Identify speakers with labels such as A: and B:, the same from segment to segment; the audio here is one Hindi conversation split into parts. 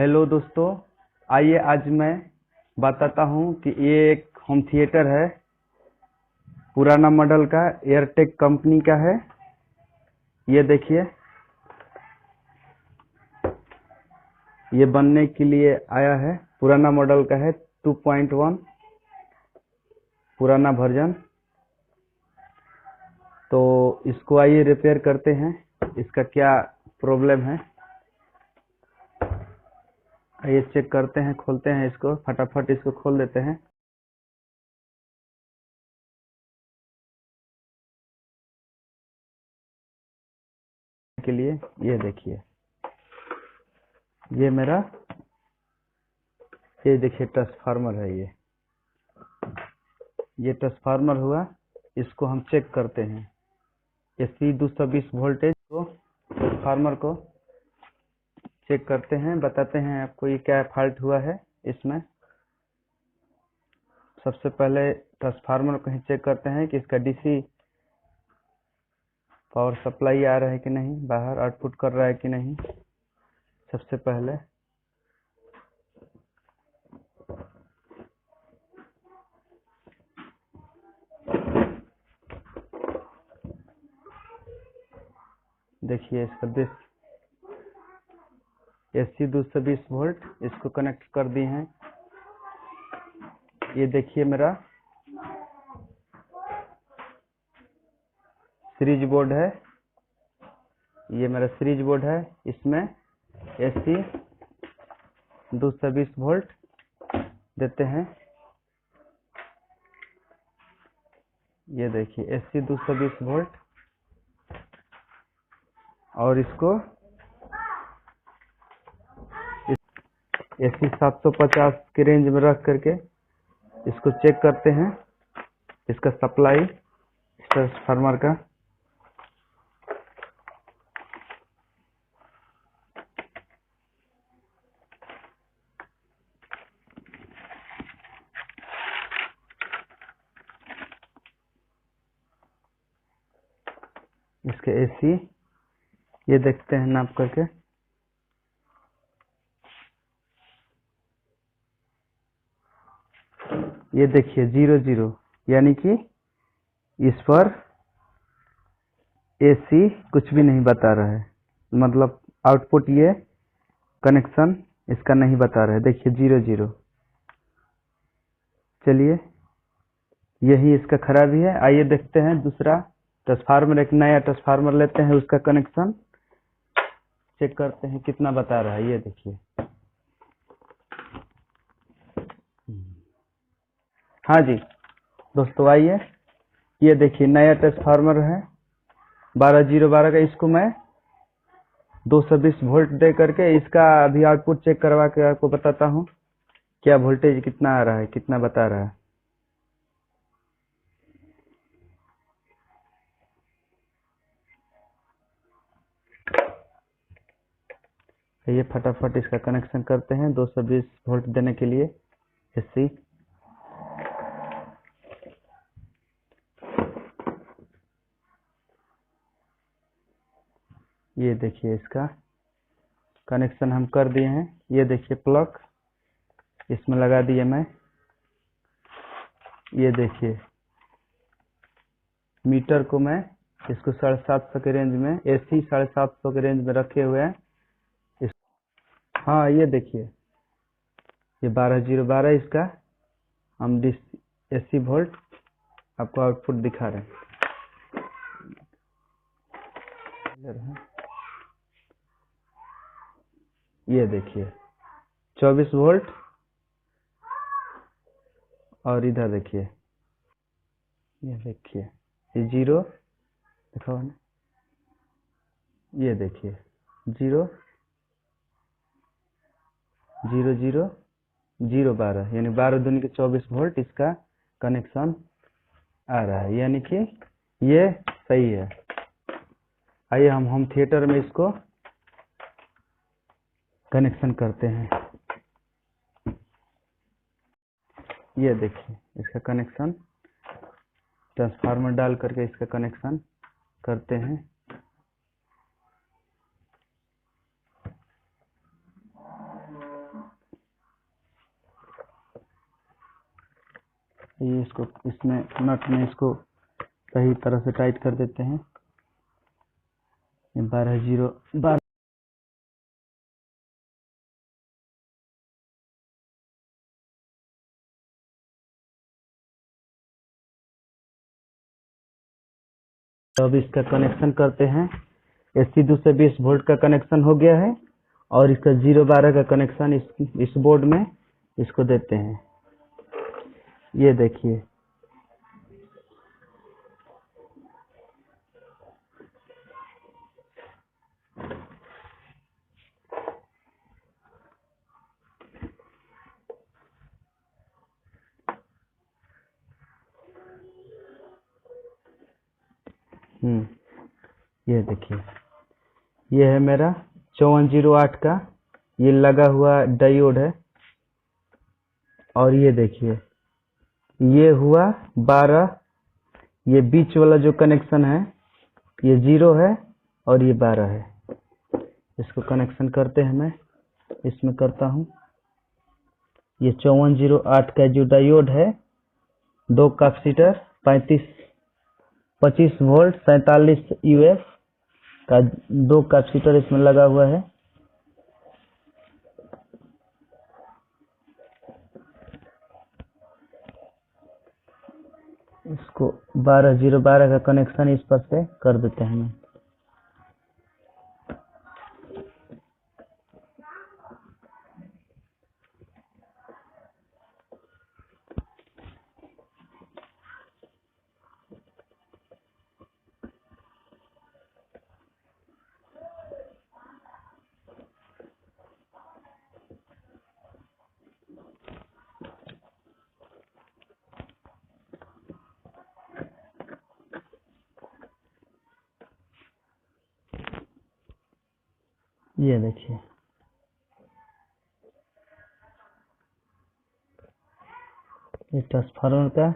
A: हेलो दोस्तों, आइए आज मैं बताता हूँ कि ये एक होम थिएटर है। पुराना मॉडल का एयरटेक कंपनी का है। ये देखिए, ये बनने के लिए आया है। पुराना मॉडल का है, 2.1 पुराना वर्जन। तो इसको आइए रिपेयर करते हैं। इसका क्या प्रॉब्लम है आइए चेक करते हैं। खोलते हैं इसको, फटाफट इसको खोल देते हैं। के लिए ये देखिए, ये मेरा ये देखिए ट्रांसफार्मर है। ये ट्रांसफार्मर हुआ। इसको हम चेक करते हैं। एसी 220 वोल्टेज को ट्रांसफार्मर को चेक करते हैं, बताते हैं आपको ये क्या फॉल्ट हुआ है इसमें। सबसे पहले ट्रांसफार्मर को ही चेक करते हैं कि इसका डीसी पावर सप्लाई आ रहा है कि नहीं, बाहर आउटपुट कर रहा है कि नहीं। सबसे पहले देखिए, इसका एसी 220 वोल्ट इसको कनेक्ट कर दिए हैं। ये देखिए, मेरा सीरीज बोर्ड है। ये मेरा सीरीज बोर्ड है। इसमें एसी 220 वोल्ट देते हैं। ये देखिए, एसी 220 वोल्ट, और इसको एसी 750 के रेंज में रख करके इसको चेक करते हैं, इसका सप्लाई ट्रांसफार्मर का। इसके एसी ये देखते हैं नाप करके। ये देखिए 00, यानी कि इस पर एसी कुछ भी नहीं बता रहा है। मतलब आउटपुट ये कनेक्शन इसका नहीं बता रहा है। देखिए 00। चलिए, यही इसका खराबी है। आइए देखते हैं दूसरा ट्रांसफार्मर। एक नया ट्रांसफार्मर लेते हैं, उसका कनेक्शन चेक करते हैं कितना बता रहा है। ये देखिए, हाँ जी दोस्तों, आइए। ये देखिए, नया ट्रांसफार्मर है 12012 का। इसको मैं 220 वोल्ट दे करके इसका अभी आउटपुट चेक करवा के आपको बताता हूँ क्या वोल्टेज कितना आ रहा है, कितना बता रहा है। ये फटाफट इसका कनेक्शन करते हैं 220 वोल्ट देने के लिए एसी। ये देखिए, इसका कनेक्शन हम कर दिए हैं। ये देखिए, प्लग इसमें लगा दिए मैं। ये देखिए, मीटर को मैं इसको 750 के रेंज में, एसी 750 के रेंज में रखे हुए हैं। हाँ, ये देखिए, ये 12012 इसका हम एसी वोल्ट आपको आउटपुट दिखा रहे हैं। ये देखिए 24 वोल्ट, और इधर देखिए, ये देखिए, ये 0 देखो ना। ये देखिए 0 0 0 0 12, यानी 12 दूनी के 24 वोल्ट इसका कनेक्शन आ रहा है, यानी कि ये सही है। आइए हम होम थिएटर में इसको कनेक्शन करते हैं। ये देखिए, इसका कनेक्शन ट्रांसफार्मर डाल करके इसका कनेक्शन करते हैं। ये इसको इसमें नट में इसको सही तरह से टाइट कर देते हैं। 12 अब इसका कनेक्शन करते हैं। AC 220 वोल्ट का कनेक्शन हो गया है और इसका 012 का कनेक्शन इस बोर्ड में इसको देते हैं। ये देखिए, ये देखिए, ये है मेरा 5408 का ये लगा हुआ डायोड है। और ये देखिए, ये हुआ 12, ये बीच वाला जो कनेक्शन है ये 0 है और ये 12 है। इसको कनेक्शन करते हैं, मैं इसमें करता हूँ। ये 5408 का जो डायोड है, 2 कैपेसिटर 25 वोल्ट 47 UF का 2 कैपेसिटर इसमें लगा हुआ है। इसको 12012 का कनेक्शन इस पर से कर देते हैं। ये देखिए, ये ट्रांसफार्मर का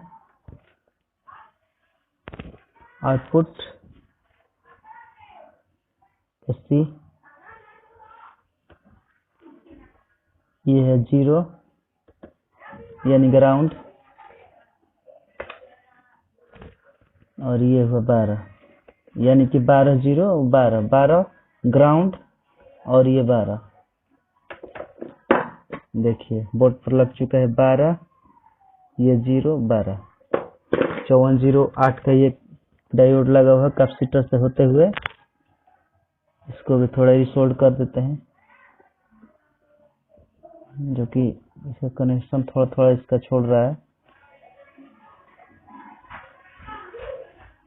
A: आउटपुट AC, ये है 0 यानी ग्राउंड, और ये हुआ 12 यानी कि 12 0 12 ग्राउंड और ये 12। देखिए, बोर्ड पर लग चुका है 12, ये 0 12। 5408 का ये डायोड लगा हुआ कैपेसिटर से होते हुए इसको भी थोड़ा रिसोल्ड कर देते हैं, जो कि इसका कनेक्शन थोड़ा थोड़ा इसका छोड़ रहा है।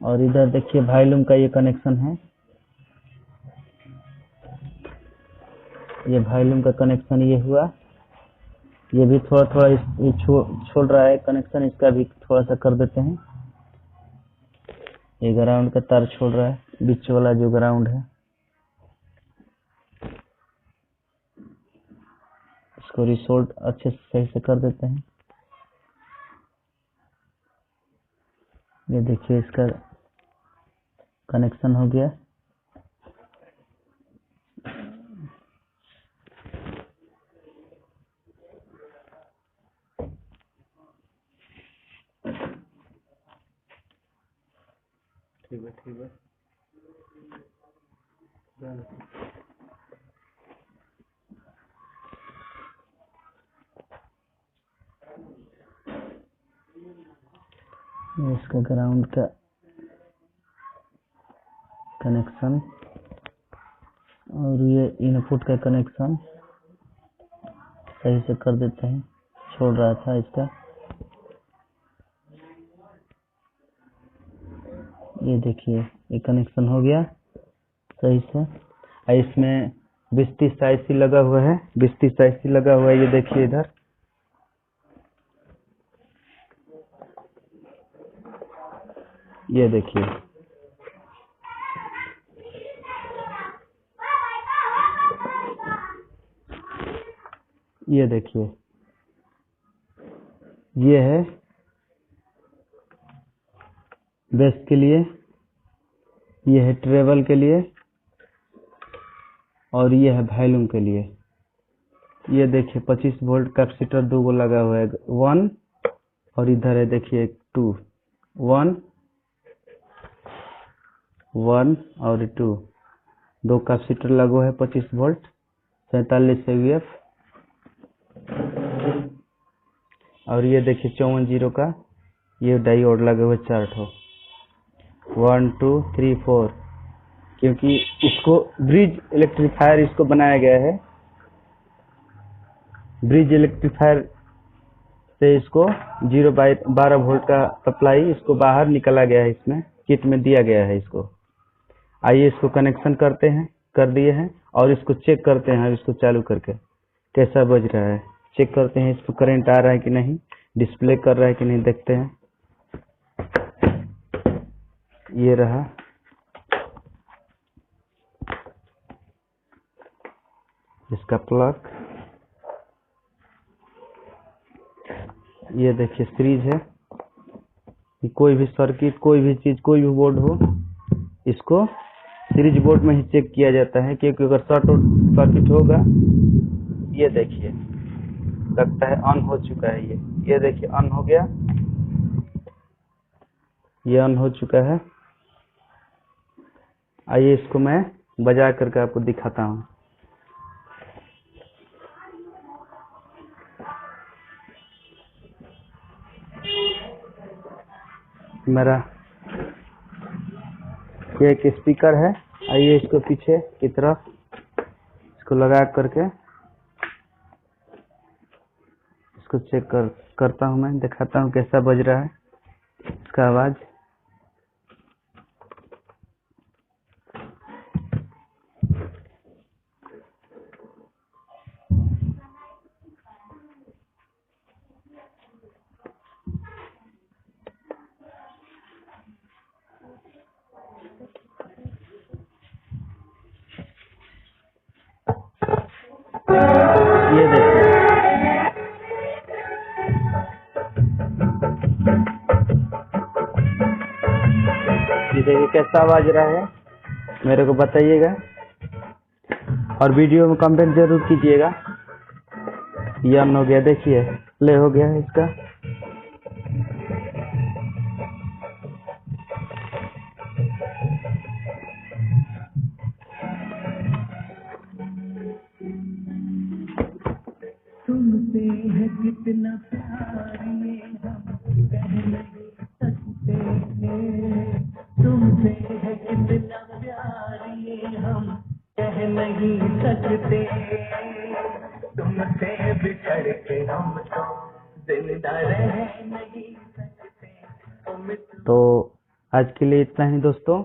A: और इधर देखिए, वायलूम का ये कनेक्शन है, ये वायलूम का कनेक्शन ये हुआ, ये भी थोड़ा थोड़ा छोड़ रहा है कनेक्शन, इसका भी थोड़ा सा कर देते हैं। ये ग्राउंड का तार छोड़ रहा है, बीच वाला जो ग्राउंड है इसको रिसोल्ड अच्छे से सही से कर देते हैं। ये देखिए, इसका कनेक्शन हो गया। ठीक है, ठीक है। इसका ग्राउंड का कनेक्शन और ये इनपुट का कनेक्शन सही से कर देते हैं, छोड़ रहा था इसका। ये देखिए, ये कनेक्शन हो गया सही से। इसमें 20-30 IC लगा हुआ है, 20-30 IC लगा हुआ है। ये देखिए इधर, ये देखिए, ये देखिए, ये है बेस के लिए, ये है ट्रेवल के लिए और ये है वॉल्यूम के लिए। ये देखिए, 25 वोल्ट कैपेसिटर 2 गो लगा हुआ है, 1 और इधर है देखिए 2, 1 1 और 2, 2 कैपेसिटर लगो है 25 वोल्ट 47 AVF। और ये देखिए 54 0 का ये डायोड लगे हुए 4 ठो 1 2 3 4, क्योंकि इसको ब्रिज इलेक्ट्रीफायर इसको बनाया गया है। ब्रिज इलेक्ट्रीफायर से इसको 0/12 वोल्ट का सप्लाई इसको बाहर निकला गया है, इसमें किट में दिया गया है इसको। आइए इसको कनेक्शन करते हैं, कर दिए हैं, और इसको चेक करते हैं इसको चालू करके कैसा बज रहा है। चेक करते हैं इसको करंट आ रहा है कि नहीं, डिस्प्ले कर रहा है कि नहीं, देखते हैं। ये रहा, इसका प्लग। ये देखिए सीरीज है, कोई भी सर्किट, कोई भी चीज, कोई भी बोर्ड हो, इसको सीरीज बोर्ड में ही चेक किया जाता है, क्योंकि अगर शॉर्ट सर्किट होगा। ये देखिए लगता है ऑन हो चुका है, ये देखिए ऑन हो गया, ये ऑन हो चुका है। आइए इसको मैं बजा करके आपको दिखाता हूँ। मेरा ये एक स्पीकर है, आइए इसको पीछे की तरफ इसको लगा करके इसको चेक करता हूँ, मैं दिखाता हूँ कैसा बज रहा है इसका आवाज। ये देखिए कैसा आवाज रहा है, मेरे को बताइएगा, और वीडियो में कमेंट जरूर कीजिएगा। ये ऑन हो गया, देखिए प्ले हो गया है इसका।
B: तुमसे है कितना प्यार ये हम कह नहीं सकते, तुमसे है कितना प्यार ये हम कह नहीं सकते, तुमसे बिछड़ के हम तो जिंदा रह नहीं सकते।
A: तो आज के लिए इतना ही दोस्तों।